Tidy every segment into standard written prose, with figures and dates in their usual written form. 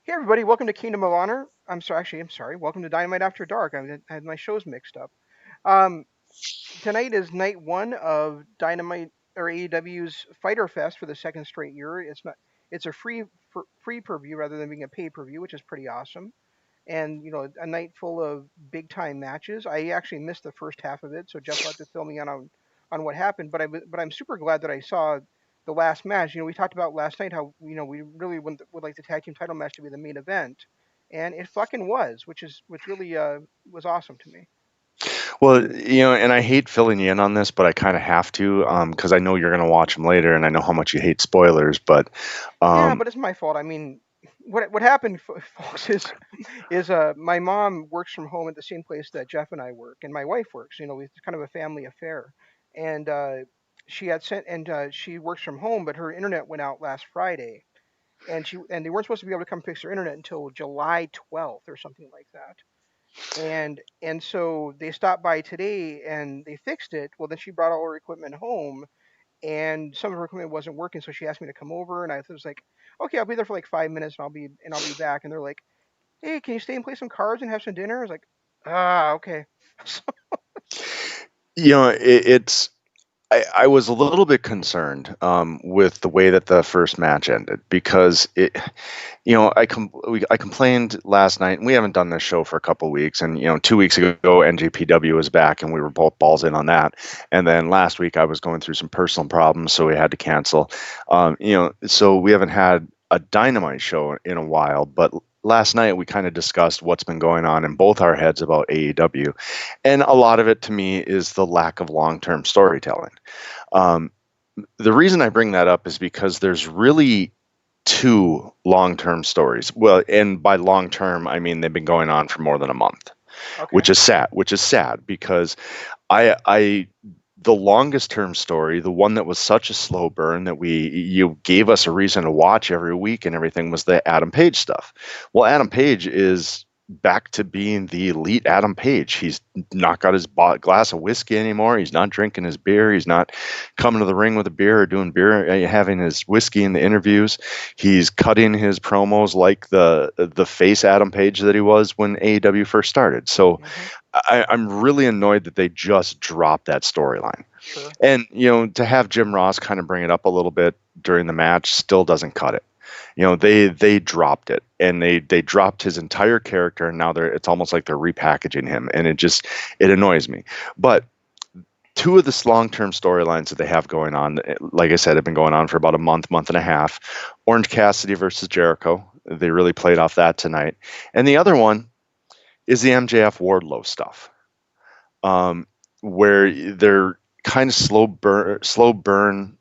Hey everybody, welcome to Kingdom of Honor. I'm sorry. Welcome to Dynamite After Dark. I had my shows mixed up. Um, Tonight is night one of Dynamite or AEW's Fighter Fest for the second straight year. It's a free per view rather than being a pay per view, which is pretty awesome. And a night full of big time matches. I actually missed the first half of it, so Jeff will have to fill me in on what happened. But I'm super glad that I saw the last match. We talked about last night how we really would like the tag team title match to be the main event, and it fucking was, which really was awesome to me. Well, and I hate filling you in on this, but I kind of have to, because I know you're going to watch them later, and I know how much you hate spoilers. But Yeah, um, but it's my fault. I mean, what happened, folks, is my mom works from home at the same place that Jeff and I work, and my wife works. It's kind of a family affair, and she works from home, but her internet went out last Friday, and they weren't supposed to be able to come fix their internet until July 12th or something like that. And so they stopped by today and they fixed it. Well, then she brought all her equipment home, and some of her equipment wasn't working, so she asked me to come over, and I was like, okay, I'll be there for like 5 minutes, and I'll be back. And they're like, hey, can you stay and play some cards and have some dinner? I was like, okay. So, it's I was a little bit concerned with the way that the first match ended because I complained last night, and we haven't done this show for a couple of weeks. And 2 weeks ago, NJPW was back, and we were both balls in on that. And then last week, I was going through some personal problems, so we had to cancel. So we haven't had a Dynamite show in a while. But last night, we kind of discussed what's been going on in both our heads about AEW, and a lot of it to me is the lack of long-term storytelling. Um, the reason I bring that up is because there's really two long-term stories. Well, and by long-term, I mean they've been going on for more than a month, okay. which is sad. Which is sad because I the longest term story, the one that was such a slow burn that you gave us a reason to watch every week and everything, was the Adam Page stuff. Well, Adam Page is back to being the elite Adam Page. He's not got his glass of whiskey anymore. He's not drinking his beer. He's not coming to the ring with a beer or doing beer, having his whiskey in the interviews. He's cutting his promos like the face Adam Page that he was when AEW first started. So Hmm. I'm really annoyed that they just dropped that storyline. Sure. And, to have Jim Ross kind of bring it up a little bit during the match still doesn't cut it. They dropped it, and they dropped his entire character, and now it's almost like they're repackaging him, and it annoys me. But two of the long-term storylines that they have going on, like I said, have been going on for about a month and a half. Orange Cassidy versus Jericho. They really played off that tonight. And the other one is the MJF Wardlow stuff, where they're kind of slow burn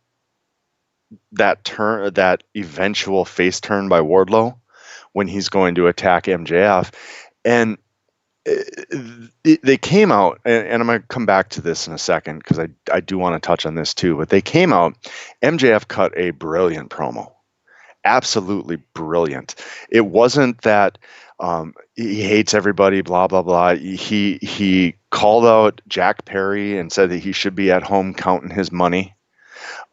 that eventual face turn by Wardlow when he's going to attack MJF. And they came out, and I'm going to come back to this in a second because I do want to touch on this too. But they came out, MJF cut a brilliant promo, absolutely brilliant. It wasn't that he hates everybody, blah blah blah. He called out Jack Perry and said that he should be at home counting his money.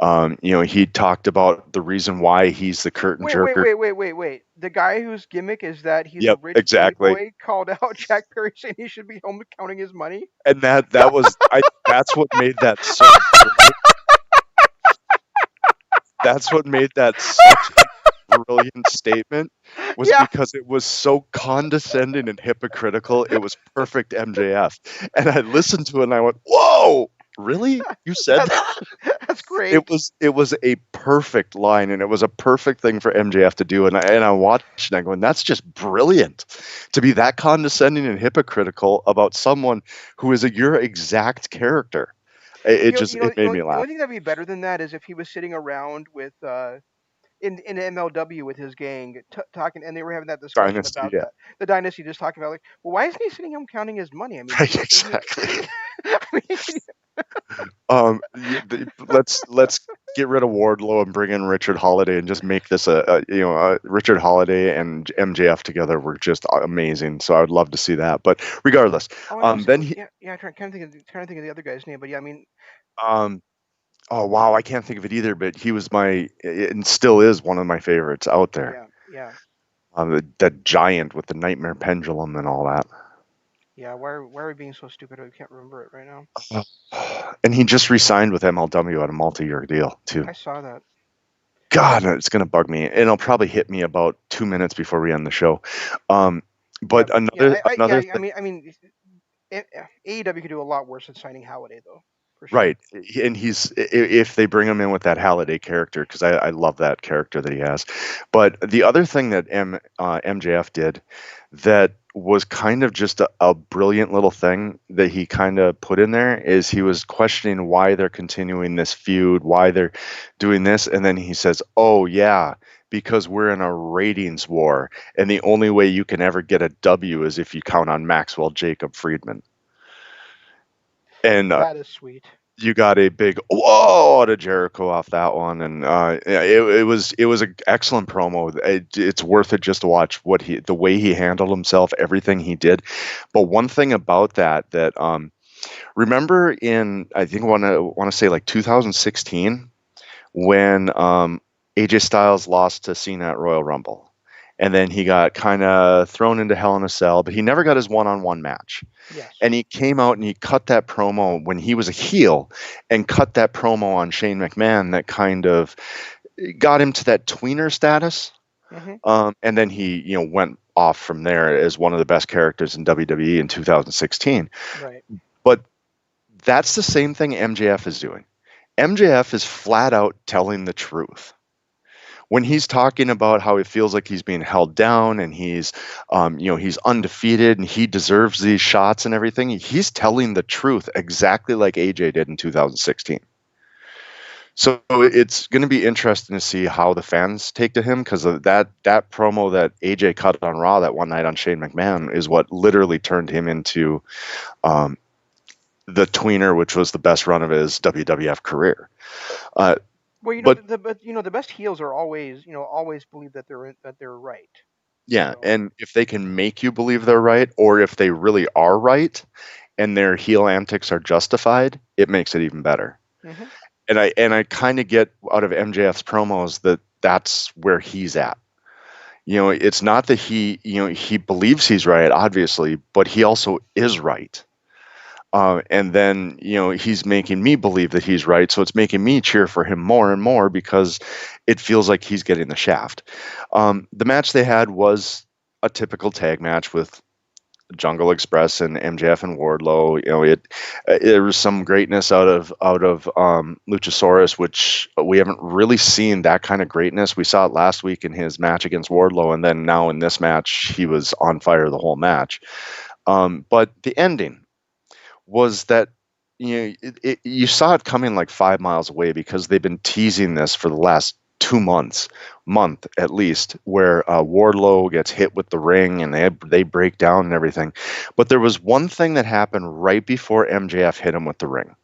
He talked about the reason why he's the curtain Wait, wait, jerker. wait, wait, wait, wait. The guy whose gimmick is that he's a Yep, rich exactly. playboy called out Jack Perry saying he should be home counting his money. And that was that's what made that so brilliant. That's what made that such a brilliant statement, was Yeah, because it was so condescending and hypocritical. It was perfect MJF. And I listened to it and I went, "Whoa, really? You said that's that?" that's It great. was it was a perfect line, and it was a perfect thing for MJF to do. And I watched and I going, "That's just brilliant to be that condescending and hypocritical about someone who is your exact character." It made me The laugh. only thing that'd be better than that is if he was sitting around with in MLW with his gang talking, and they were having that discussion Dynasty, about yeah. the dynasty, just talking about like, well, why isn't he sitting home counting his money? I mean, Right, doesn't he? exactly. I mean, Let's get rid of Wardlow and bring in Richard Holiday and just make this Richard Holiday and MJF together were just amazing. So I would love to see that. But regardless, oh, and also, then he yeah, yeah, trying to think of the other guy's name, but yeah, I mean, um oh wow, I can't think of it either. But he was and still is one of my favorites out there. yeah, yeah. The giant with the nightmare pendulum and all that. Yeah, why are we being so stupid? I can't remember it right now. And he just re-signed with MLW at a multi-year deal too. I saw that. God, it's gonna bug me, and it'll probably hit me about 2 minutes before we end the show. Um, Yeah, but yeah, another I thing, mean, AEW could do a lot worse than signing Halliday, though, for sure. right? And if they bring him in with that Halliday character, because I love that character that he has. But the other thing that MJF did that was kind of just a brilliant little thing that he kind of put in there is he was questioning why they're continuing this feud, why they're doing this, and then he says, "Oh yeah, because we're in a ratings war, and the only way you can ever get a W is if you count on Maxwell Jacob Friedman." And That is sweet. you got a big whoa to Jericho off that one, and yeah, it was an excellent promo. It's worth it just to watch the way he handled himself, everything he did. But one thing about that remember in I think want to say like 2016 when AJ Styles lost to Cena at Royal Rumble. And then he got kind of thrown into Hell in a Cell, but he never got his one-on-one match. Yes. And he came out and he cut that promo when he was a heel and cut that promo on Shane McMahon that kind of got him to that tweener status. Hmm. And then he, went off from there as one of the best characters in WWE in 2016. Right. But that's the same thing MJF is doing. MJF is flat out telling the truth when he's talking about how it feels like he's being held down and he's undefeated and he deserves these shots and everything. He's telling the truth exactly like AJ did in 2016. So it's going to be interesting to see how the fans take to him because of that promo that AJ cut on Raw that one night on Shane McMahon is what literally turned him into the tweener, which was the best run of his WWF career. Uh, Well, but the best heels are always, always believe that they're right. Yeah, So. and if they can make you believe they're right, or if they really are right and their heel antics are justified, it makes it even better. Hmm. And I kind of get out of MJF's promos that that's where he's at. It's not that he believes he's right, obviously, but he also is right. And then he's making me believe that he's right, so it's making me cheer for him more and more because it feels like he's getting the shaft. The match they had was a typical tag match with Jungle Express and MJF and Wardlow. There was some greatness out of Luchasaurus, which we haven't really seen that kind of greatness. We saw it last week in his match against Wardlow, and then now in this match, he was on fire the whole match. But the ending was that you saw it coming like 5 miles away because they've been teasing this for the last 2 months, month at least, where Wardlow gets hit with the ring and they break down and everything. But there was one thing that happened right before MJF hit him with the ring.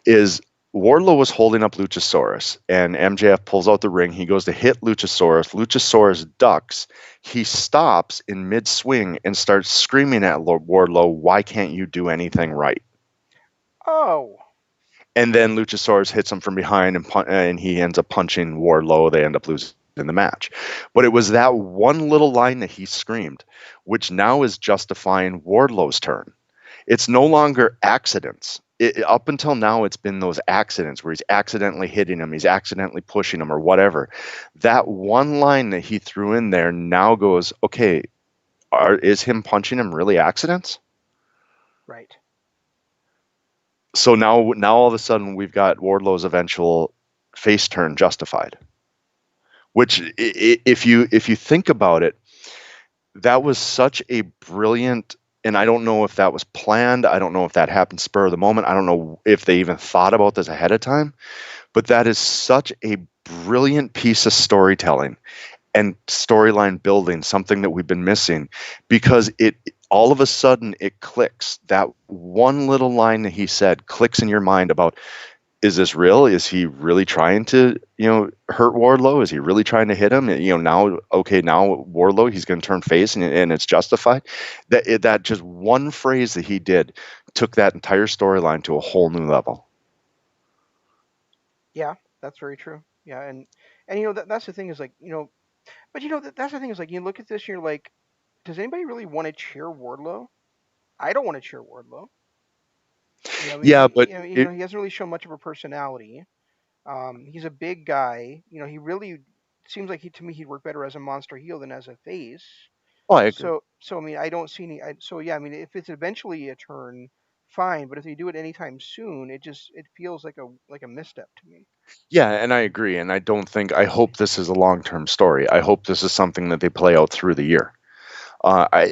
Is Wardlow was holding up Luchasaurus, and MJF pulls out the ring. He goes to hit Luchasaurus. Luchasaurus ducks. He stops in mid swing and starts screaming at Wardlow, "Why can't you do anything right?" Oh. And then Luchasaurus hits him from behind, and he ends up punching Wardlow. They end up losing the match. But it was that one little line that he screamed, which now is justifying Wardlow's turn. It's no longer accidents. Up until now, it's been those accidents where he's accidentally hitting him, he's accidentally pushing him, or whatever. That one line that he threw in there now goes, okay, is him punching him really accidents? Right. So now all of a sudden we've got Wardlow's eventual face turn justified. Which, if you think about it, that was such a brilliant. And I don't know if that was planned. I don't know if that happened spur of the moment. I don't know if they even thought about this ahead of time. But that is such a brilliant piece of storytelling and storyline building, something that we've been missing, because it all of a sudden it clicks. That one little line that he said clicks in your mind about, is this real? Is he really trying to, hurt Wardlow? Is he really trying to hit him? Now Wardlow, he's going to turn face and it's justified. That just one phrase that he did took that entire storyline to a whole new level. Yeah, that's very true. Yeah, and that's the thing is like But that's the thing is like you look at this, and you're like, does anybody really want to cheer Wardlow? I don't want to cheer Wardlow. Yeah, but He hasn't really shown much of a personality. He's a big guy. He really seems like to me he'd work better as a monster heel than as a face. oh, I agree. So I mean, I don't see any. So yeah, I mean, if it's eventually a turn, fine. But if they do it anytime soon, it feels like a misstep to me. Yeah, and I agree. And I hope this is a long-term story. I hope this is something that they play out through the year.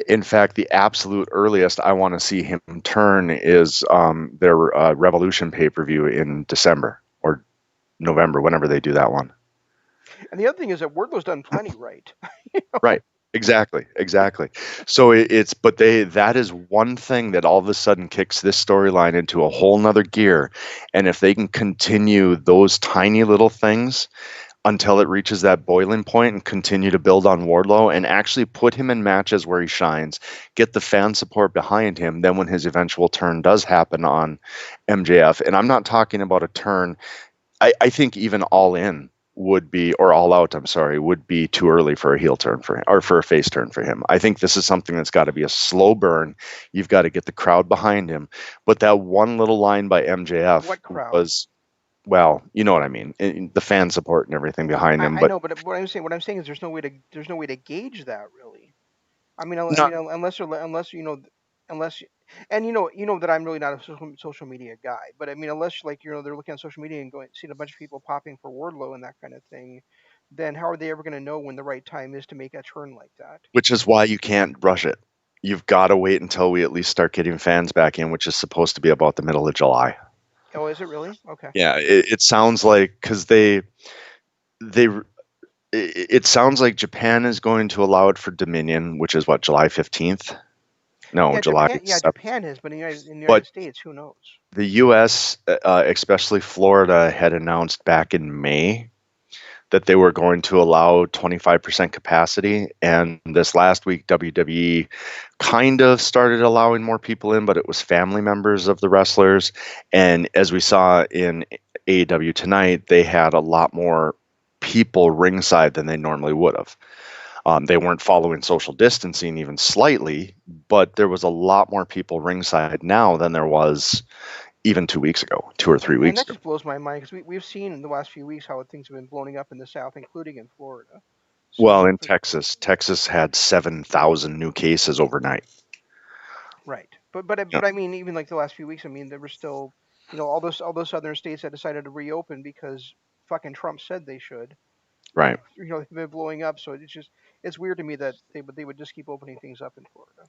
In fact, the absolute earliest I want to see him turn is their Revolution pay-per-view in December or November, whenever they do that one. And the other thing is that Wardlow's done plenty right. Right. Exactly. Exactly. So that is one thing that all of a sudden kicks this storyline into a whole nother gear. And if they can continue those tiny little things until it reaches that boiling point and continue to build on Wardlow and actually put him in matches where he shines, get the fan support behind him, then when his eventual turn does happen on MJF, and I'm not talking about a turn, I think even all in would be, or all out, I'm sorry, would be too early for a heel turn for him or for a face turn for him. I think this is something that's got to be a slow burn. You've got to get the crowd behind him. But that one little line by MJF What crowd? was, well, you know what I mean, the fan support and everything behind him. I But know, but what I'm saying is there's no way to gauge that really. I not mean, unless, and that I'm really not a social media guy, but I mean, unless like they're looking on social media and seeing a bunch of people popping for Wardlow and that kind of thing, then how are they ever going to know when the right time is to make a turn like that? which is why you can't rush it. You've got to wait until we at least start getting fans back in, which is supposed to be about the middle of July. Oh, is it really? Okay. Yeah, it sounds like because they it sounds like Japan is going to allow it for Dominion, which is what, July 15th? No, Yeah, July Japan. Yeah, 7th. Japan has, but in the But United States, who knows? the US, especially Florida, had announced back in May that they were going to allow 25% capacity. And this last week, WWE kind of started allowing more people in, but it was family members of the wrestlers. And as we saw in AEW tonight, they had a lot more people ringside than they normally would have. They weren't following social distancing even slightly, but there was a lot more people ringside now than there was even 2 weeks ago, 2 or 3 And weeks that ago. just blows my mind because we've seen in the last few weeks how things have been blowing up in the South, including in Florida. Well, So, in Texas had 7,000 new cases overnight. right, but I mean, even like the last few weeks, I mean, there were still, all those southern states that decided to reopen because fucking Trump said they should. Right. They've been blowing up, so it's weird to me that they would just keep opening things up in Florida.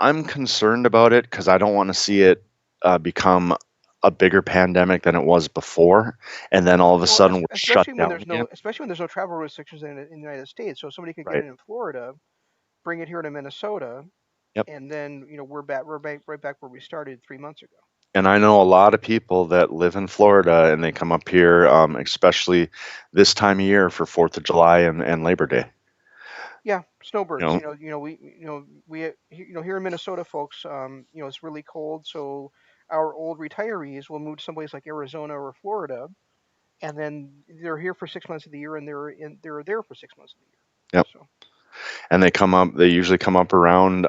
I'm concerned about it because I don't want to see it become a bigger pandemic than it was before, and then all of a Well, sudden we're shut especially when down there's again. no travel restrictions in the United States, so somebody could get Right. it in Florida, bring it here to Minnesota, Yep. and then we're back right back where we started 3 months ago. And I know a lot of people that live in Florida and they come up here, especially this time of year for Fourth of July and Labor Day. Yeah, You snowbirds. know, Here in Minnesota, folks. It's really cold, so our old retirees will move to someplace like Arizona or Florida, and then they're here for 6 months of the year, and they're there for 6 months of the year. yep. So And they come up. They usually come up around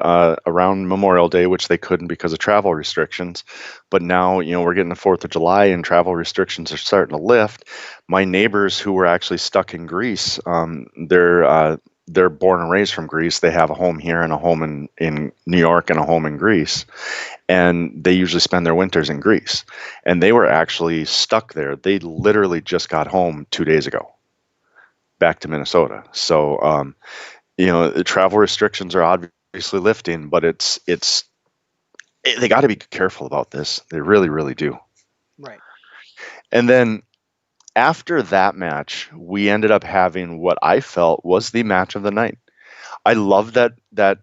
Memorial Day, which they couldn't because of travel restrictions. But now, we're getting the Fourth of July, and travel restrictions are starting to lift. My neighbors who were actually stuck in Greece, they're born and raised from Greece. They have a home here and a home in New York and a home in Greece, and they usually spend their winters in Greece. And they were actually stuck there. They literally just got home 2 days ago, back to Minnesota. So, the travel restrictions are obviously lifting, but they got to be careful about this. They really, really do. right. And then after that match, we ended up having what I felt was the match of the night. I loved that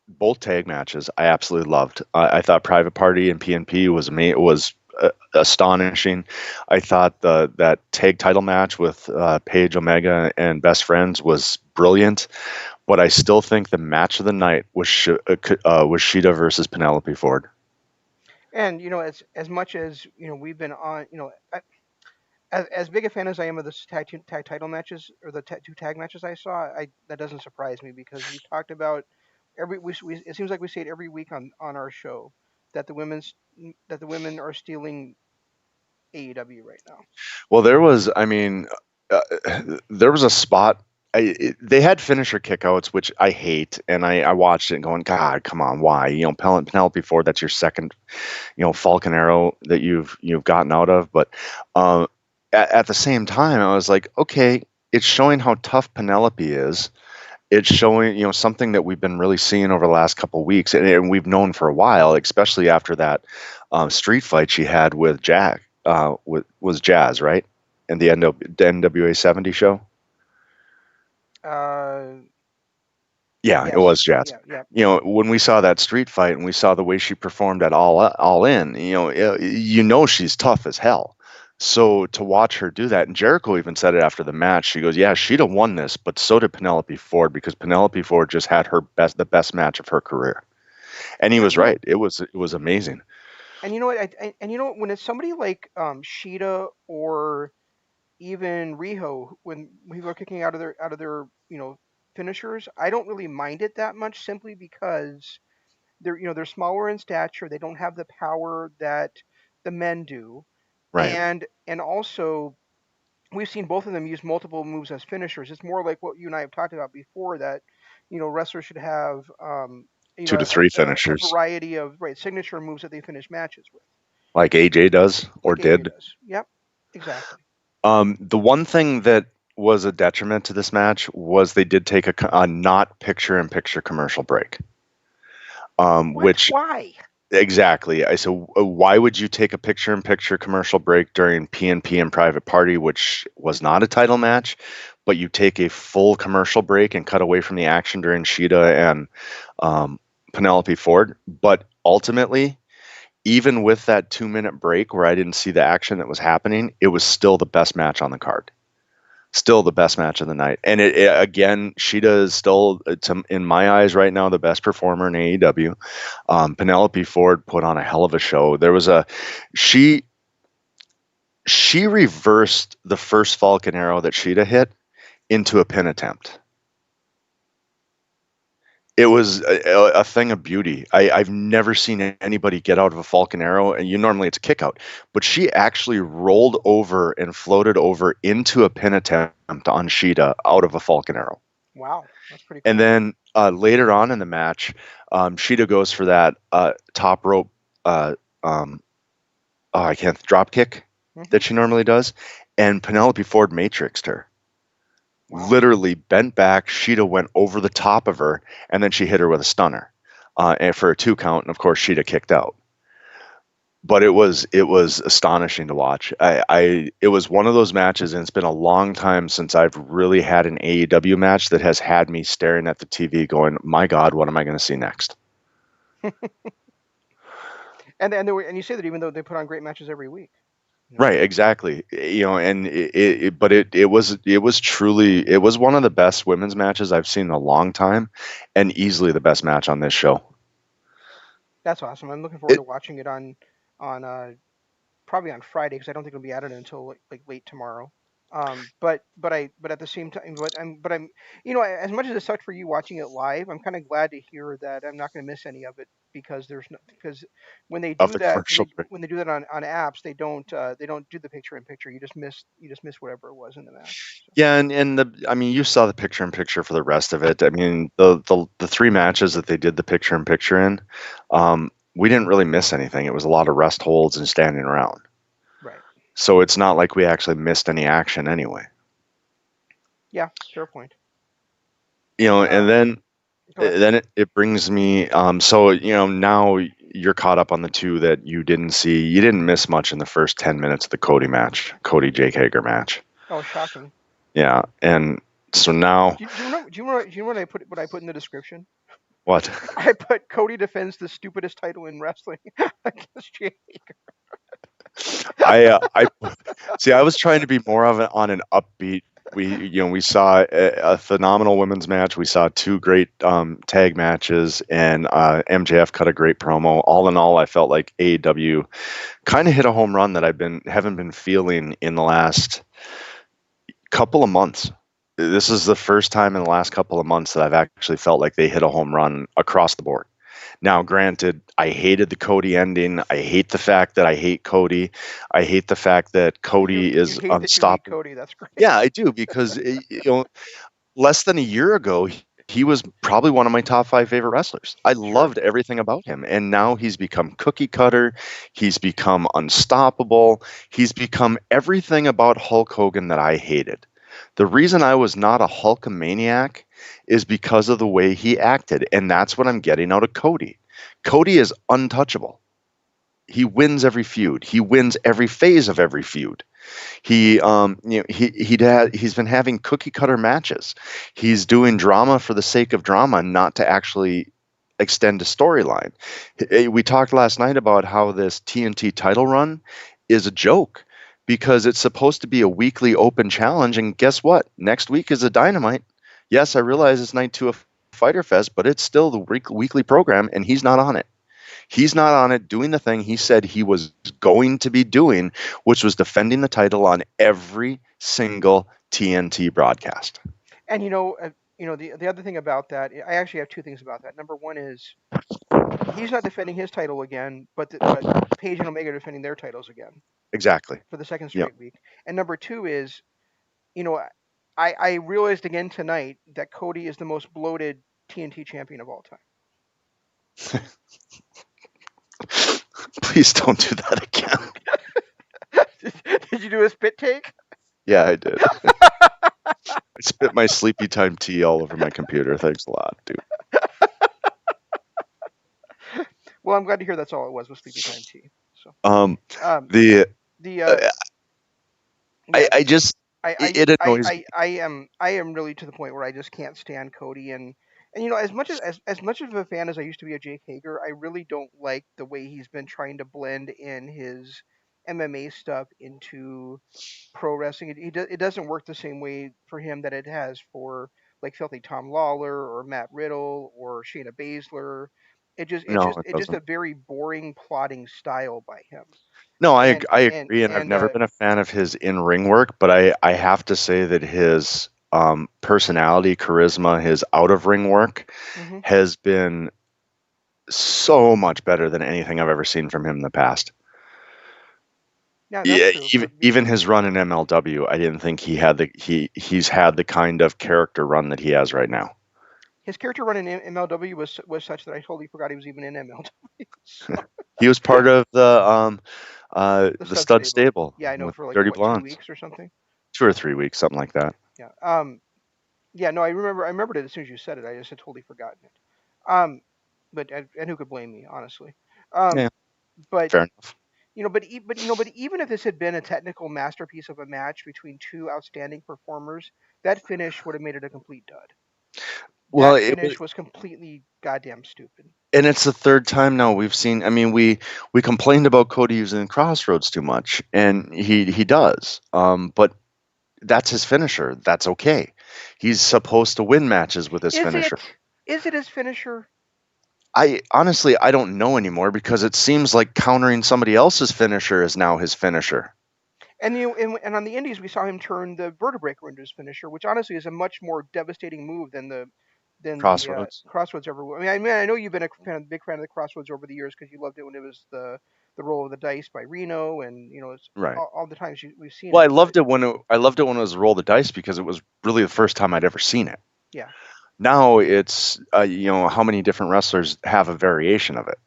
both tag matches. I absolutely loved. I thought Private Party and PNP was astonishing. I thought that tag title match with Page Omega and Best Friends was brilliant. But I still think the match of the night was Shida versus Penelope Ford. And as much as we've been on, as big a fan as I am of the tag title matches or the two tag matches I saw, that doesn't surprise me because we've talked about it seems like we say it every week on our show that the women are stealing AEW right now. Well, uh, there was a spot. They had finisher kickouts, which I hate, and I watched it going, God, come on, why? Penelope Ford, that's your second, Falcon Arrow that you've gotten out of. But um, at the same time, I was like, okay, it's showing how tough Penelope is. It's showing, something that we've been really seeing over the last couple of weeks, and we've known for a while, especially after that street fight she had with Jack, was Jazz, right? In the NWA 70 show. Uh, Yeah, it was yes, Jazz. yeah, yeah. When we saw that street fight and we saw the way she performed at All In, she's tough as hell. So to watch her do that, and Jericho even said it after the match. She goes, "Yeah, she'd have won this, but so did Penelope Ford because Penelope Ford just had the best match of her career." And he Yeah, was right. It was amazing. and you know what? And you know what? When it's somebody like Shida or even Riho, when people are kicking out of their finishers, I don't really mind it that much simply because they're smaller in stature. They don't have the power that the men do, Right. and also we've seen both of them use multiple moves as finishers. It's more like what you and I have talked about before that wrestlers should have Two to three a finishers, variety of signature moves that they finish matches with, like AJ does or like AJ did. does. Yep, exactly. The one thing that was a detriment to this match was they did take a not picture-in-picture commercial break. What? Which Why? exactly, I said, why would you take a picture-in-picture commercial break during PNP and Private Party, which was not a title match, but you take a full commercial break and cut away from the action during Sheeta and um, Penelope Ford? But ultimately, even with that 2-minute break where I didn't see the action that was happening, it was still the best match on the card. Still the best match of the night. And again, Sheeta is still, in my eyes right now, the best performer in AEW. Penelope Ford put on a hell of a show. She she reversed the first Falcon Arrow that Sheeta hit into a pin attempt. It was a thing of beauty. I've never seen anybody get out of a Falcon Arrow, and normally it's a kick out, but she actually rolled over and floated over into a pin attempt on Sheeta out of a Falcon Arrow. Wow, that's pretty And cool. then later on in the match, Sheeta goes for that top rope, uh, um, I can't, drop kick Hmm. that she normally does, and Penelope Ford matrixed her. Wow. Literally bent back. Sheeta went over the top of her, and then she hit her with a stunner, and for a 2 count. And of course, Sheeta kicked out. But it was astonishing to watch. It was one of those matches, and it's been a long time since I've really had an AEW match that has had me staring at the TV, going, "My God, what am I going to see next?" And you say that even though they put on great matches every week. Right, exactly. And but it was truly, it was one of the best women's matches I've seen in a long time, and easily the best match on this show. That's awesome. I'm looking forward It to watching it on probably on Friday because I don't think it'll be added until like late tomorrow. But at the same time, but I'm as much as it sucked for you watching it live, I'm kind of glad to hear that I'm not going to miss any of it because there's no because when they of do the that commercial break. when they do that on apps they don't do the picture in picture. You just miss whatever it was in the match. So Yeah, and you saw the picture in picture for the rest of it. I mean, the three matches that they did the picture in picture in, we didn't really miss anything. It was a lot of rest holds and standing around. right, So it's not like we actually missed any action anyway. yeah, fair point. And Um, then Go ahead. it brings me, so now you're caught up on the two that you didn't see. You didn't miss much in the first 10 minutes of the Cody Jake Hager match. Oh, shocking. Yeah, and so now Do you know what I put in the description? what? I put Cody defends the stupidest title in wrestling against Jake. I see. I was trying to be more of on an upbeat We saw a phenomenal women's match. We saw two great tag matches, and MJF cut a great promo. All in all, I felt like AEW kind of hit a home run that haven't been feeling in the last couple of months. This is the first time in the last couple of months that I've actually felt like they hit a home run across the board. Now, granted, I hated the Cody ending. I hate the fact that I hate Cody. I hate the fact that Cody You is hate that you hate unstoppable. Cody. That's great. Yeah, I do because less than a year ago, he was probably one of my top five favorite wrestlers. I Sure. loved everything about him. And now he's become cookie cutter. He's become unstoppable. He's become everything about Hulk Hogan that I hated. The reason I was not a Hulkamaniac is because of the way he acted. And that's what I'm getting out of Cody. Cody is untouchable. He wins every feud. He wins every phase of every feud. He's been having cookie cutter matches. He's doing drama for the sake of drama, not to actually extend a storyline. We talked last night about how this TNT title run is a joke because it's supposed to be a weekly open challenge, and guess what? Next week is a Dynamite. Yes, I realize it's night two of Fyter Fest, but it's still the weekly program, and he's not on it. He's not on it doing the thing he said he was going to be doing, which was defending the title on every single TNT broadcast. And the other thing about that, I actually have two things about that. Number one is he's not defending his title again, but Page and Omega are defending their titles again Exactly. for the second Yep. straight week. And number two is, you know, I realized again tonight that Cody is the most bloated TNT champion of all time. Please don't do that again. Did you do a spit take? Yeah, I did. I spit my sleepy time tea all over my computer. Thanks a lot, dude. Well, I'm glad to hear that's all it was sleepy time tea. So, Um, um, the the I, yeah, I just it annoys me. I am really to the point where I just can't stand Cody and as much as much of a fan as I used to be of Jake Hager, I really don't like the way he's been trying to blend in his MMA stuff into pro wrestling. It doesn't work the same way for him that it has for like Filthy Tom Lawler or Matt Riddle or Shayna Baszler. No, it It's just doesn't. a very boring plotting style by him. No, And I and agree, and I've and never been a fan of his in ring work, but I have to say that his personality, charisma, his out of ring work mhm. has been so much better than anything I've ever seen from him in the past. Yeah, that's Yeah, true. even his run in MLW, I didn't think he's had the kind of character run that he has right now. His character run in MLW was such that I totally forgot he was even in MLW. So, He was part of the the stud Stud stable. Stable Yeah, I know with for like Dirty what 2 weeks Blondes, or something. 2 or 3 weeks, something like that. Yeah. Yeah. No, I remembered it as soon as you said it. I just had totally forgotten it. Um. And who could blame me, honestly? Um. Yeah, But fair enough. but even if this had been a technical masterpiece of a match between two outstanding performers, that finish would have made it a complete dud. Well, That it was, finish was completely goddamn stupid. and it's the third time now we've seen. I mean, we complained about Cody using Crossroads too much, and he does. But that's his finisher. That's okay. He's supposed to win matches with his Is finisher. it? Is it his finisher? I honestly I don't know anymore because it seems like countering somebody else's finisher is now his finisher. And and on the Indies, we saw him turn the Vertebreaker into his finisher, which honestly is a much more devastating move than the Crossroads. Crossroads ever. I know you've been big fan of the Crossroads over the years because you loved it when it was the roll of the dice by Reno, and it's Right. all the times we've seen Well, it. But I loved it when it was roll the dice because it was really the first time I'd ever seen it. yeah, Now it's how many different wrestlers have a variation of it.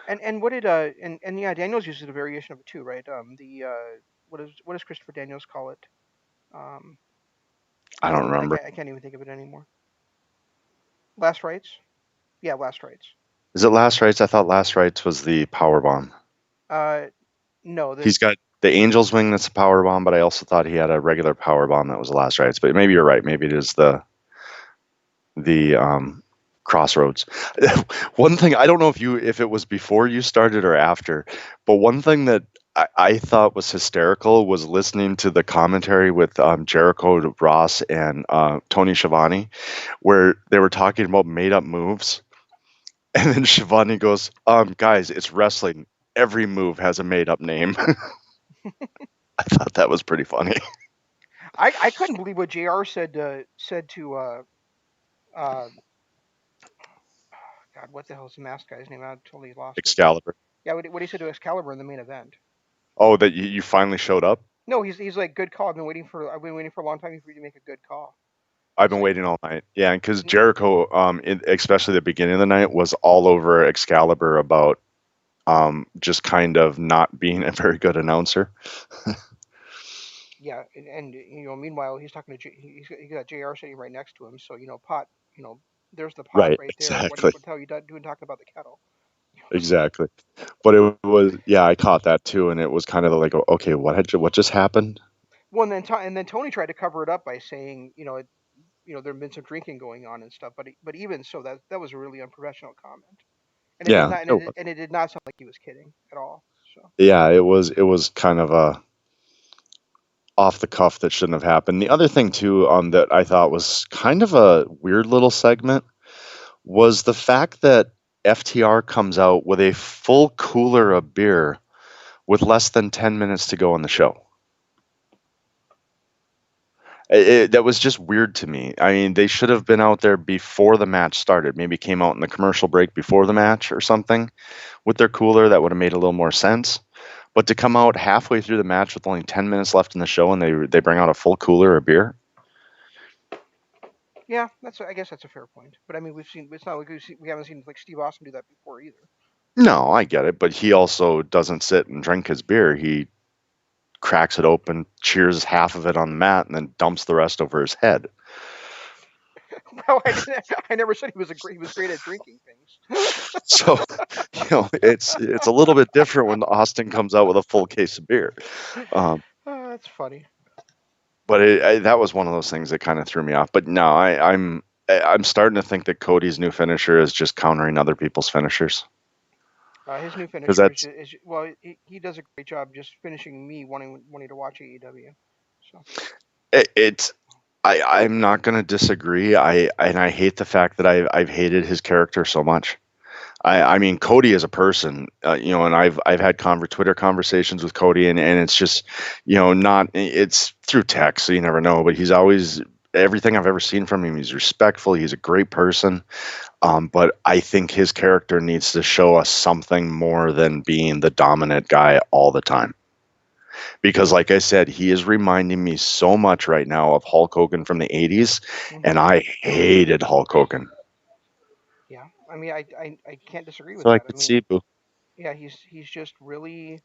and what did and yeah, Daniels uses a variation of it too, right? The what does Christopher Daniels call it? Um, I don't remember. I can't even think of it anymore. Last rights? Yeah, last rights. Is it Last Rites? I thought Last Rites was the power bomb. Uh, no, the He's got the Angel's Wing that's a power bomb, but I also thought he had a regular power bomb that was the Last Rites. But maybe you're right. Maybe it is the Crossroads. One thing I don't know if it was before you started or after, but one thing that I thought was hysterical was listening to the commentary with Jericho Ross and Tony Schiavone, where they were talking about made up moves. And then Schiavone goes, guys, it's wrestling. Every move has a made up name. I thought that was pretty funny. I couldn't believe what Jr. said to uh God, what the hell's the mask guy's name? I totally lost it. Excalibur. Yeah, what he said to Excalibur in the main event. Oh, that you finally showed up? No, he's like, good call. I've been waiting for a long time for you to make a good call. I've It's been like, waiting all night. Yeah, because n- Jericho, especially the beginning of the night, was all over Excalibur about just kind of not being a very good announcer. yeah, and meanwhile he's talking to he got Jr. sitting right next to him. So pot, you know, there's the pot Right, right there. exactly. What the hell you doing talking about the kettle? Exactly. But it was, yeah, I caught that too, and it was kind of like, okay, what just happened? Well, and then Tony tried to cover it up by saying, there'd been some drinking going on and stuff. But even so, that was a really unprofessional comment, and it did Yeah, not, it was. and it did not sound like he was kidding at all. So Yeah, it was kind of a off the cuff that shouldn't have happened. The other thing too, that I thought was kind of a weird little segment was the fact that FTR comes out with a full cooler of beer with less than 10 minutes to go on the show. That was just weird to me. I mean, they should have been out there before the match started. Maybe came out in the commercial break before the match or something with their cooler. That would have made a little more sense. But to come out halfway through the match with only 10 minutes left in the show and they bring out a full cooler of beer. yeah, I guess that's a fair point. But I mean, it's not like we haven't seen like Steve Austin do that before either. No, I get it, but he also doesn't sit and drink his beer. He cracks it open, cheers half of it on the mat, and then dumps the rest over his head. Well, I never said he was great at drinking things. So, it's a little bit different when Austin comes out with a full case of beer. Um, That's funny. but that was one of those things that kind of threw me off. But no, I'm starting to think that Cody's new finisher is just countering other people's finishers His new because finisher that's well, he does a great job just finishing me wanting to watch AEW. So it's I'm not going to disagree. I hate the fact that I've hated his character so much. I mean Cody as a person, and I've had Twitter conversations with Cody, and it's just, not it's through text, so you never know. But he's always everything I've ever seen from him. He's respectful. He's a great person. But I think his character needs to show us something more than being the dominant guy all the time. Because, like I said, he is reminding me so much right now of Hulk Hogan from the '80s, hmm and I hated Hulk Hogan. yeah, I mean, I can't disagree with So I that. I could mean, see, boo. yeah, he's just really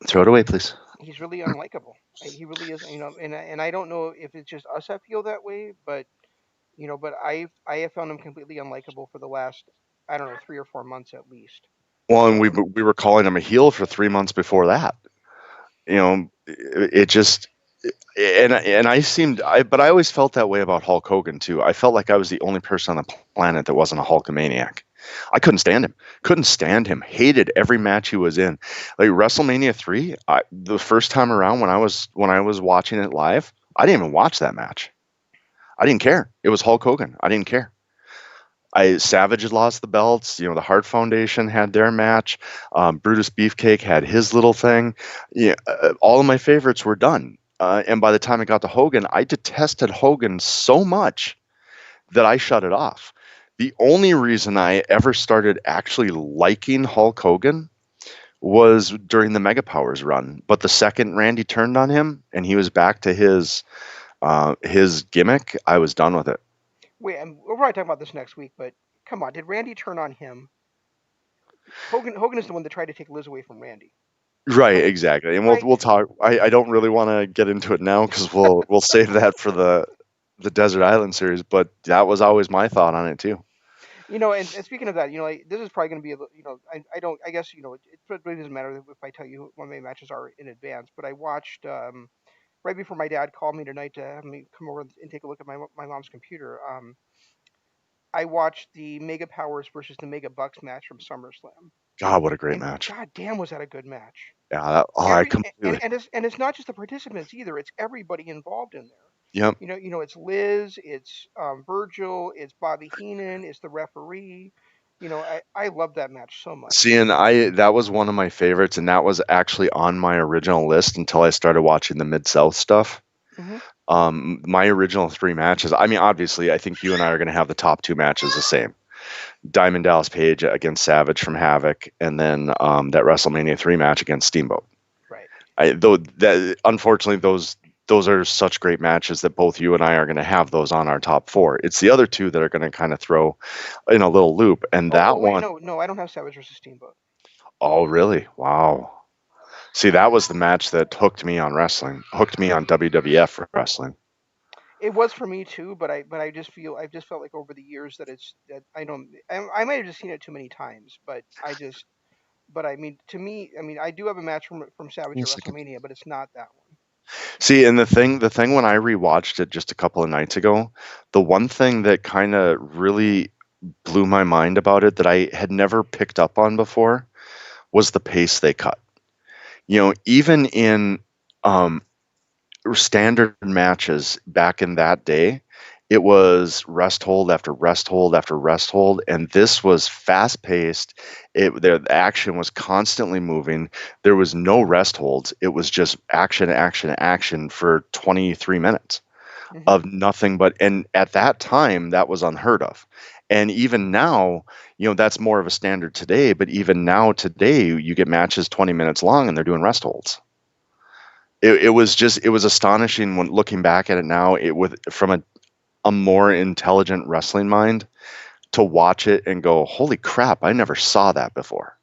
Throw it away, please. he's really unlikable. He really is, and I don't know if it's just us that feel that way, but but I have found him completely unlikable for the last, I don't know, 3 or 4 months at least. Well, and we So we were calling him a heel for 3 months before that. It just and but I always felt that way about Hulk Hogan too. I felt like I was the only person on the planet that wasn't a Hulkamaniac. I couldn't stand him. Couldn't stand him. Hated every match he was in. Like WrestleMania 3, the first time around when I was watching it live, I didn't even watch that match. I didn't care. It was Hulk Hogan. I didn't care. Savage had lost the belts. The Hart Foundation had their match. Brutus Beefcake had his little thing. Yeah, all of my favorites were done. And by the time it got to Hogan, I detested Hogan so much that I shut it off. The only reason I ever started actually liking Hulk Hogan was during the Mega Powers run. But the second Randy turned on him and he was back to his gimmick, I was done with it. wait, and we'll probably talk about this next week. But come on, did Randy turn on him? Hogan is the one that tried to take Liz away from Randy, Right, right? exactly. And we'll Right. we'll talk. I don't really want to get into it now because we'll save that for the Desert Island series. But that was always my thought on it too. And speaking of that, like, this is probably going to be I don't, I guess, it really doesn't matter if I tell you when my matches are in advance. But I watched right before my dad called me tonight to have me come over and take a look at my mom's computer. I watched the Mega Powers versus the Mega Bucks match from SummerSlam. God, what a great And match. god damn, was that a good match. Yeah, that, oh, I Every completely. and it's not just the participants either, it's everybody involved in there. Yep. It's Liz, it's Virgil, it's Bobby Heenan, it's the referee. I love that match so much. See, and I that was one of my favorites, and that was actually on my original list until I started watching the Mid South stuff. Hmm. My original three matches. I mean, obviously, I think you and I are going to have the top two matches the same. Diamond Dallas Page against Savage from Havoc, and then that WrestleMania 3 match against Steamboat. Right. Though that unfortunately those are such great matches that both you and I are going to have those on our top four. It's the other two that are going to kind of throw in a little loop, and Oh, that wait, one, no, no, I don't have Savage versus Steamboat. oh really? Wow. See, that was the match that hooked me on wrestling, hooked me on WWF wrestling. It was for me too, but I just felt like over the years that I might have just seen it too many times, but I mean to me, I mean I do have a match from Savage at Yes, I can- WrestleMania, but it's not that one. See, and the thing when I rewatched it just a couple of nights ago, the one thing that kind of really blew my mind about it that I had never picked up on before was the pace they cut. Even in um, standard matches back in that day, it was rest hold after rest hold after rest hold, and this was fast paced. The action was constantly moving. There was no rest holds. It was just action, action, action for 23 minutes Hmm. of nothing but. And at that time, that was unheard of. And even now, that's more of a standard today. But even now, today, you get matches 20 minutes long, and they're doing rest holds. It was astonishing when looking back at it now, it with from a more intelligent wrestling mind, to watch it and go, holy crap, I never saw that before.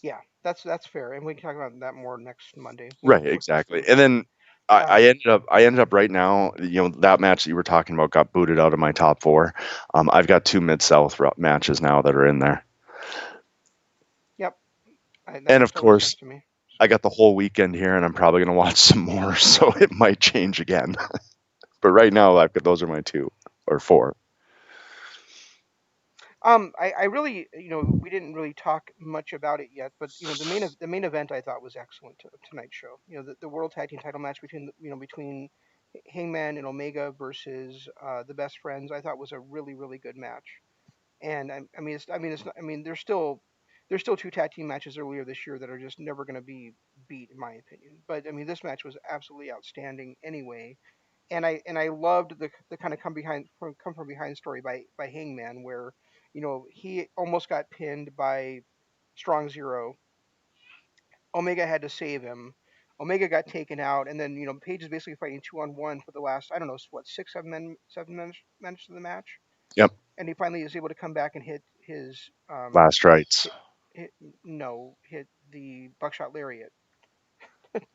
Yeah, that's fair, and we can talk about that more next Monday. Right, For exactly. sure. And then I Um, ended up right now, that match that you were talking about got booted out of my top four. I've got two Mid South matches now that are in there. yep, that And makes of total sense course, to me. I So. got the whole weekend here, and I'm probably going to watch some more, so it might change again. But right now, I've got those are my two or four. I really, we didn't really talk much about it yet, but the main event I thought was excellent to tonight's show. The World Tag Team Title match between Hangman and Omega versus the Best Friends, I thought was a really really good match. And I mean, there's still two tag team matches earlier this year that are just never going to be beat in my opinion. But I mean, this match was absolutely outstanding anyway, and I loved the kind of come from behind story by Hangman where he almost got pinned by Strong Zero. Omega had to save him. Omega got taken out, and then Page is basically fighting 2-on-1 for the last I don't know what 6 7 minutes of the match, Yep, and he finally is able to come back and hit last rights. hit, hit no hit the buckshot lariat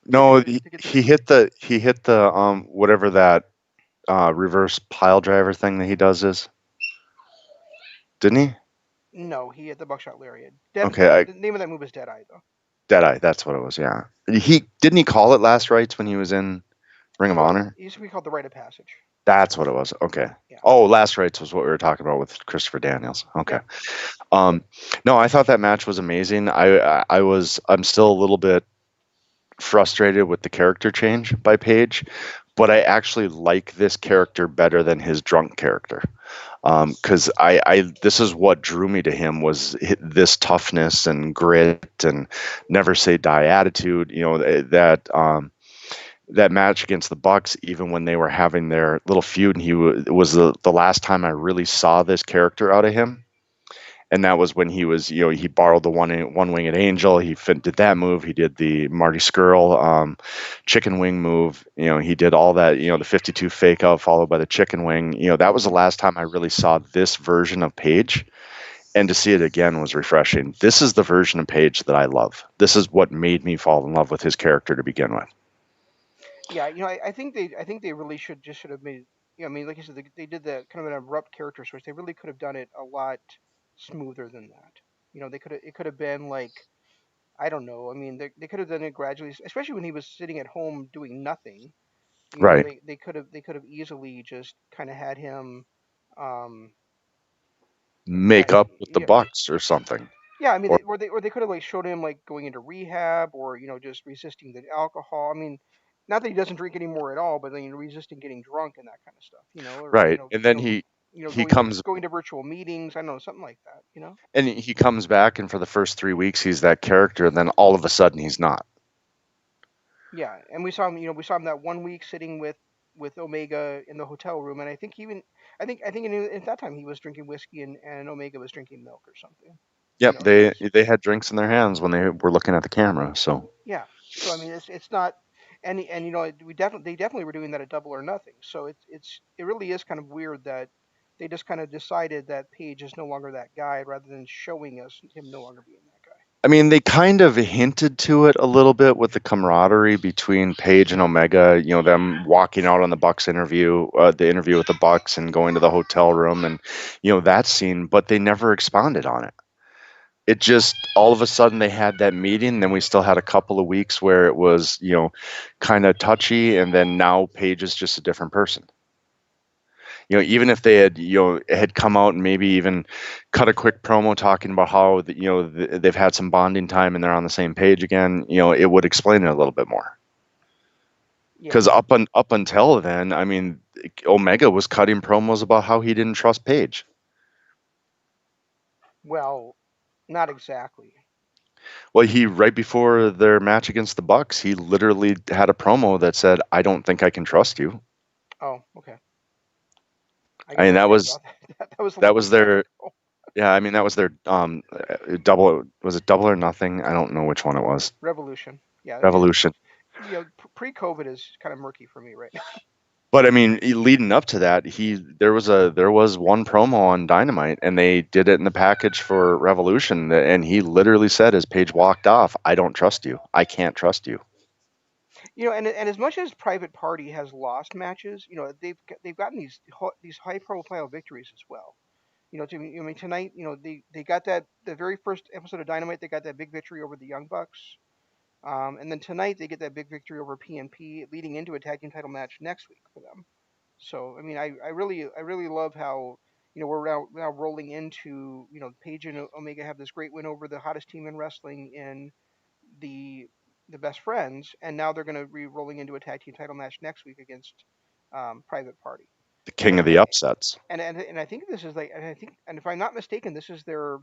No, he, to get the he hit the whatever that reverse pile driver thing that he does is, didn't he? no he hit the buckshot lariat. Dead. Okay, The name of that move is Dead Eye though. Deadeye, that's what it was. Yeah, he didn't he call it last rites when he was in Ring of Well, Honor. it used to be called the Rite of Passage. That's what it was. Okay. Yeah. Oh, last rites was what we were talking about with Christopher Daniels. Okay. Yep. Um, no, I thought that match was amazing. I'm still a little bit frustrated with the character change by Page, but I actually like this character better than his drunk character. Because this is what drew me to him was this toughness and grit and never say die attitude. That match against the Bucks, even when they were having their little feud, and was the last time I really saw this character out of him. And that was when he was, he borrowed the one winged angel. He did that move. He did the Marty Skrull chicken wing move. He did all that. The 52 fake out followed by the chicken wing. That was the Hmm. last time I really saw this version of Page, and to see it again was refreshing. This is the version of Page that I love. This is what made me fall in love with his character to begin with. Yeah. I think they really should have made. I mean, like you said, they did the kind of an abrupt character switch. They really could have done it a lot smoother than that. It could have been like I don't know. I mean, they could have done it gradually, especially when he was sitting at home doing nothing. Right. They could have easily just kind of had him, um, yeah, Make up with the Bucks or something. Yeah, I mean, Or or they could have like showed him like going into rehab, or just resisting the alcohol. I mean, not that he doesn't drink anymore at all, but then resisting getting drunk and that kind of stuff. Or right, and then he comes going to virtual meetings. I don't know, something like that. he comes back, and for the first 3 weeks he's that character, and then all of a sudden he's not. Yeah, and we saw him that one week sitting with Omega in the hotel room, and I think even I think at that time he was drinking whiskey, and Omega was drinking milk or something. Yep, So they it's they had drinks in their hands when they were looking at the camera. So yeah. So I mean, it's not, and they definitely were doing that at Double or Nothing. So it really is kind of weird that they just kind of decided that Page is no longer that guy, rather than showing us him no longer being that guy. I mean, they kind of hinted to it a little bit with the camaraderie between Paige and Omega. Them walking out on the Bucks interview, the interview with the Bucks, and going to the hotel room, and that scene. But they never expounded on it. It just all of a sudden they had that meeting. Then we still had a couple of weeks where it was kind of touchy, and then now Paige is just a different person. Even if they had come out and maybe even cut a quick promo talking about how they've had some bonding time and they're on the same page again, it would explain it a little bit more. Yeah. Because up until then, I mean, Omega was cutting promos about how he didn't trust Paige. Well, not exactly. Well, he right before their match against the Bucks, he literally had a promo that said, "I don't think I can trust you." Oh, okay. I I guess mean, I that forgot was about that. That was a that long was time their ago. yeah. I mean, that was their double. Was it Double or Nothing? I don't know which one it was. Revolution. Yeah. Revolution. Pre-COVID is kind of murky for me right now. But I mean, leading up to that, there was one promo on Dynamite, and they did it in the package for Revolution, and he literally said as Paige walked off, "I don't trust you. I can't trust you." And as much as Private Party has lost matches, they've gotten these high-profile victories as well. I mean, tonight, they got that the very first episode of Dynamite, they got that big victory over the Young Bucks. And then tonight they get that big victory over PNP, leading into a tag team title match next week for them. So I mean, I really love how we're now rolling into Paige and Omega have this great win over the hottest team in wrestling in the the Best Friends, and now they're going to be rolling into a tag team title match next week against Private Party. The And king then of the upsets. and I think this is like and if I'm not mistaken, this is their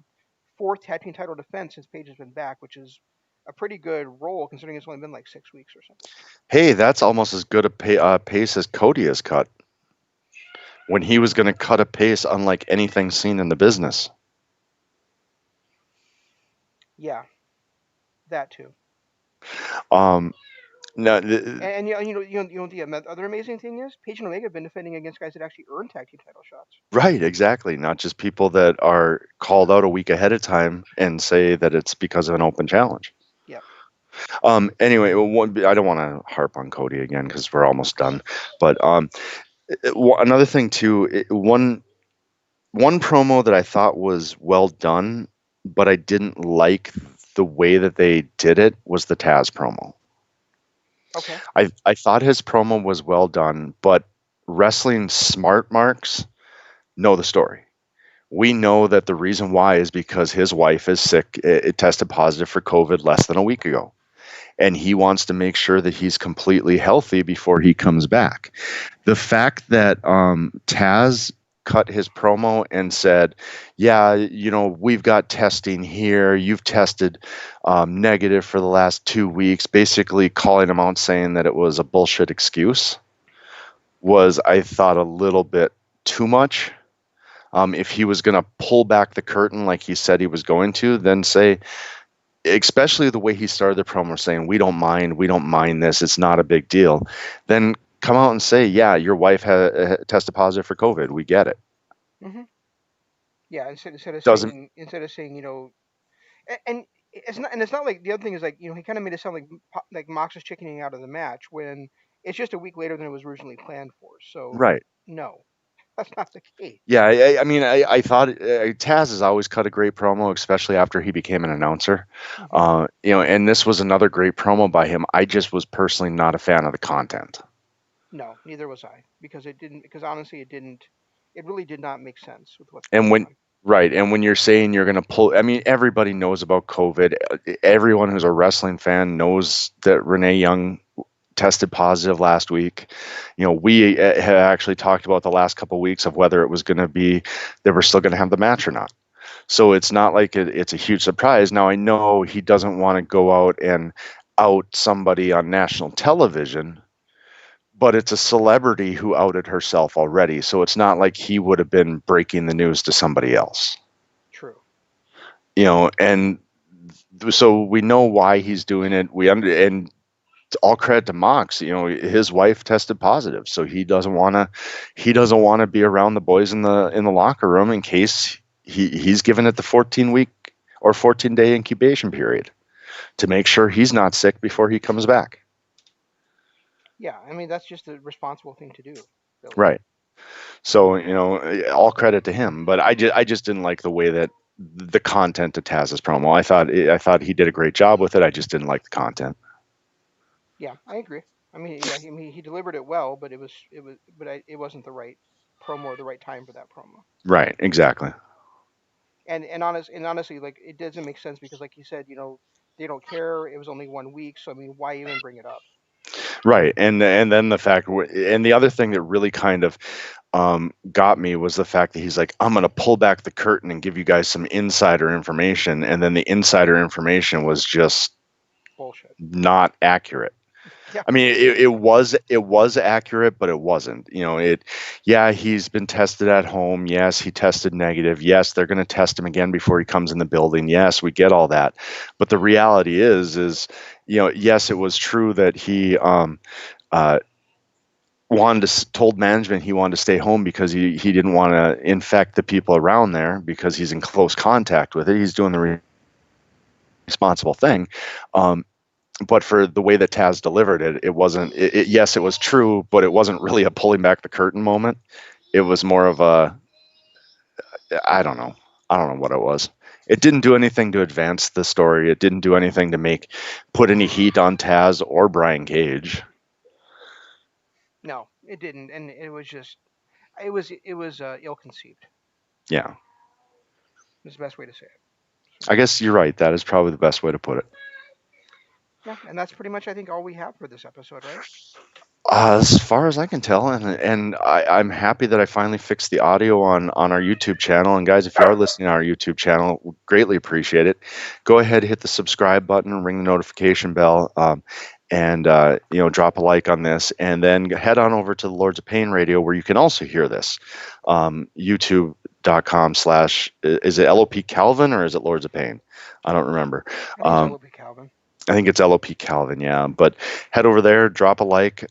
fourth tag team title defense since Paige has been back, which is a pretty good roll considering it's only been like 6 weeks or something. Hey, that's almost as good a pace as Cody has cut when he was going to cut a pace unlike anything seen in the business. Yeah, that too. Um, no, The other amazing thing is Paige and Omega have been defending against guys that actually earned tag team title shots. right, exactly. Not just people that are called out a week ahead of time and say that it's because of an open challenge. Yeah. Anyway, I don't want to harp on Cody again because we're almost done. But another thing too, one promo that I thought was well done, but I didn't like the way that they did it was the Taz promo. Okay. I thought his promo was well done, but wrestling smart marks know the story. We know that the reason why is because his wife is sick. It tested positive for COVID less than a week ago, and he wants to make sure that he's completely healthy before he comes back. The fact that Taz cut his promo and said, "Yeah, we've got testing here. You've tested negative for the last 2 weeks," basically calling him out, saying that it was a bullshit excuse, was, I thought, a little bit too much. If he was going to pull back the curtain like he said he was going to, then say, especially the way he started the promo saying, we don't mind this, it's not a big deal, then come out and say, yeah, your wife tested positive for COVID, we get it. Hmm. Yeah. Instead of Doesn't saying and it's not like the other thing is like he kind of made it sound like Mox is chickening out of the match when it's just a week later than it was originally planned for. So right. no, that's not the case. Yeah, I mean, I thought Taz has always cut a great promo, especially after he became an announcer. Hmm. And this was another great promo by him. I just was personally not a fan of the content. No, neither was I because it didn't because honestly it didn't it really did not make sense with what's And going when on. Right. And when you're saying you're going to pull, I mean, everybody knows about COVID. Everyone who's a wrestling fan knows that Renee Young tested positive last week. We had actually talked about the last couple of weeks of whether it was going to be that we're still going to have the match or not. So it's not like it's a huge surprise. Now, I know he doesn't want to go out and out somebody on national television, but it's a celebrity who outed herself already. So it's not like he would have been breaking the news to somebody else. True. And so we know why he's doing it. And all credit to Mox. His wife tested positive, so he doesn't want to be around the boys in the locker room in case he's given it the 14-week or 14-day incubation period to make sure he's not sick before he comes back. Yeah, I mean that's just a responsible thing to do. Really. Right. So all credit to him, but I just didn't like the way that the content of Taz's promo. I thought he did a great job with it. I just didn't like the content. Yeah, I agree. I mean, yeah, he delivered it well, but it wasn't the right promo or the right time for that promo. Right. Exactly. And honestly, like it doesn't make sense because, like you said, they don't care. It was only 1 week, so I mean, why even bring it up? Right. And then the fact, and the other thing that really kind of got me was the fact that he's like, I'm going to pull back the curtain and give you guys some insider information. And then the insider information was just Bullshit. not accurate. Yeah. I mean, it was accurate, but it wasn't. Yeah, he's been tested at home. Yes, he tested negative. Yes, they're going to test him again before he comes in the building. Yes, we get all that. But the reality is, yes, it was true that he uh, told management he wanted to stay home because he didn't want to infect the people around there because he's in close contact with it. He's doing the responsible thing. But for the way that Taz delivered it, it wasn't. Yes, it was true, but it wasn't really a pulling back the curtain moment. It was more of a, I don't know. I don't know what it was. It didn't do anything to advance the story. It didn't do anything to put any heat on Taz or Brian Cage. No, it didn't, and it was just it was ill conceived. Yeah, Is the best way to say it. So, I guess you're right. That is probably the best way to put it. yeah, and that's pretty much I think all we have for this episode, right? As far as I can tell, and I'm happy that I finally fixed the audio on our YouTube channel. And guys, if you are listening to our YouTube channel, we greatly appreciate it. Go ahead, hit the subscribe button, ring the notification bell, and drop a like on this, and then head on over to the Lords of Pain Radio where you can also hear this. YouTube.com/ is it LOP Calvin or is it Lords of Pain? I don't remember. I think it's LOP Calvin. I think it's LOP Calvin, yeah. But head over there, drop a like,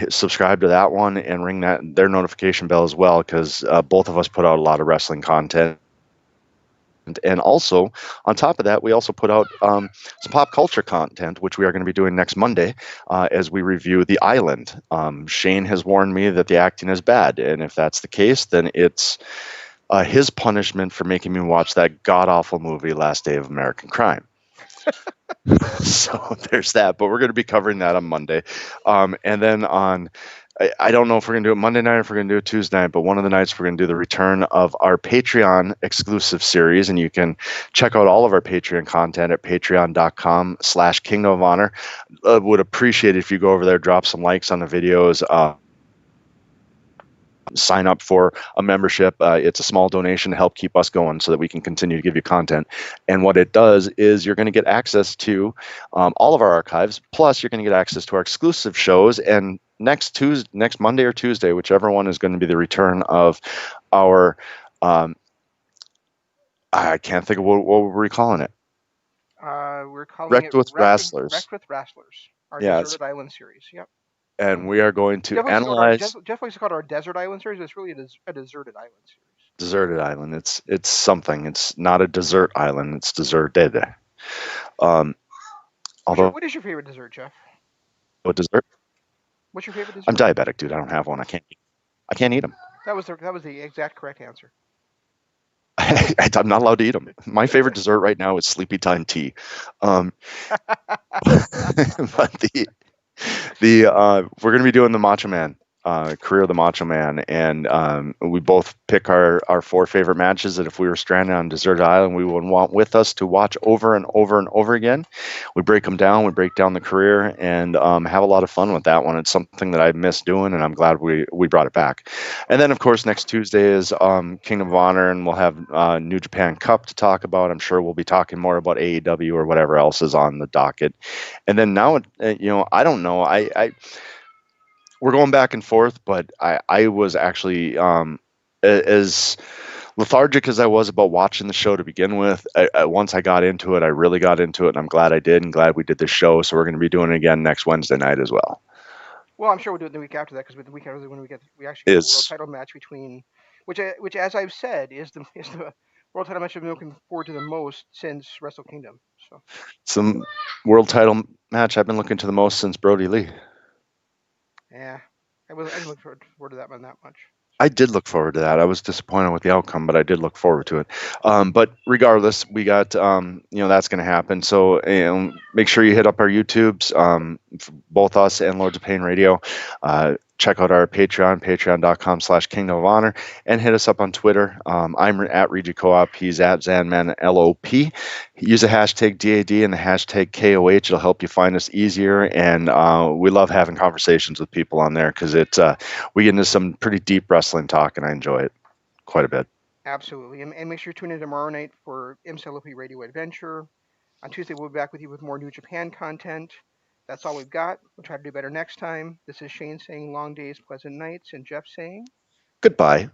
subscribe to that one, and ring their notification bell as well, because both of us put out a lot of wrestling content. And also, on top of that, we also put out some pop culture content, which we are going to be doing next Monday as we review The Island. Shane has warned me that the acting is bad, and if that's the case, then it's his punishment for making me watch that god-awful movie, Last Day of American Crime. So there's that, but we're going to be covering that on Monday. And then I don't know if we're going to do it Monday night or if we're going to do it Tuesday night, but one of the nights we're going to do the return of our Patreon exclusive series. And you can check out all of our Patreon content at patreon.com/Kingdom of Honor. Would appreciate it if you go over there, drop some likes on the videos, sign up for a membership. It's a small donation to help keep us going so that we can continue to give you content. And what it does is you're going to get access to all of our archives. Plus, you're going to get access to our exclusive shows. And next Monday or Tuesday, whichever one is going to be the return of our, I can't think of what we're calling it. We're calling Wrecked it with Wrestlers. Wrecked with Wrestlers. Our Yeah, Deserted Island series. Yep. and we are going to Jeff analyze likes to call it our Desert Island series. But it's really a Deserted Island series. Deserted Island. It's something. It's not a desert island. It's deserted. Although, What is your favorite dessert, Jeff? what dessert? What's your favorite dessert? I'm diabetic, dude. I don't have one. I can't eat them. That was the exact correct answer. I'm not allowed to eat them. My favorite dessert right now is Sleepy Time tea. But we're gonna be doing the Macho Man Career of the Macho Man, and we both pick our four favorite matches that if we were stranded on a deserted island, we would want with us to watch over and over and over again. We break them down, we break down the career, and have a lot of fun with that one. It's something that I miss doing, and I'm glad we brought it back. And then, of course, next Tuesday is Kingdom of Honor, and we'll have New Japan Cup to talk about. I'm sure we'll be talking more about AEW or whatever else is on the docket. And then now, I don't know. We're going back and forth, but I was actually as lethargic as I was about watching the show to begin with. Once I got into it, I really got into it, and I'm glad I did, and glad we did the show. So we're going to be doing it again next Wednesday night as well. Well, I'm sure we'll do it the week after that because the week after when we actually get the world Is title match between, which as I've said is the world title match I've been looking forward to the most since Wrestle Kingdom. So some world title match I've been looking to the most since Brody Lee. yeah, I didn't look forward to that one that much. I did look forward to that. I was disappointed with the outcome, but I did look forward to it. But regardless, we got that's going to happen. So make sure you hit up our YouTubes, both us and Lords of Pain Radio. Check out our Patreon, patreon.com/Kingdom of Honor, and hit us up on Twitter. I'm at Regi Co-op. He's at ZanmanLOP. Use the hashtag DAD and the hashtag KOH. It'll help you find us easier. And we love having conversations with people on there because we get into some pretty deep wrestling talk, and I enjoy it quite a bit. Absolutely, and make sure you tune in tomorrow night for MCLOP Radio Adventure. On Tuesday, we'll be back with you with more New Japan content. That's all we've got. We'll try to do better next time. This is Shane saying long days, pleasant nights, and Jeff saying Goodbye.